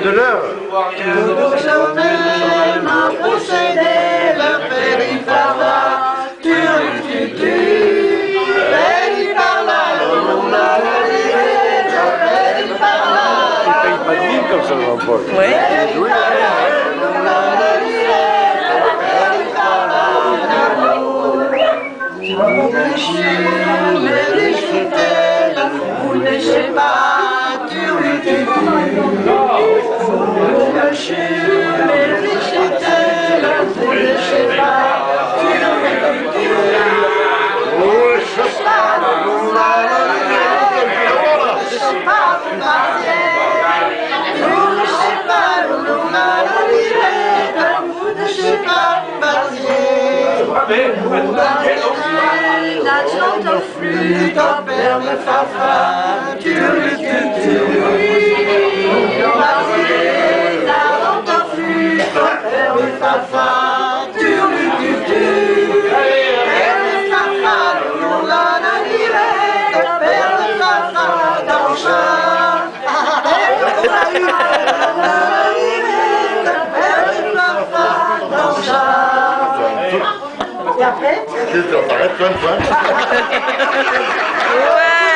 de l'heure. m'a procédé, le périphala, tu, périphala, le périphala. Il paye pas de mine comme ça, Jean-Paul. Oui. Vous ne sais pas, tu, la chante au flûte, au père me fafa, tu, la chante au flûte, au père me fafa, tu, père me fafa, l'on l'a le père me fafa, dans le char, père me fafa, le père me fafa, dans le char. Et après? Arrête plein de fois. Ouais.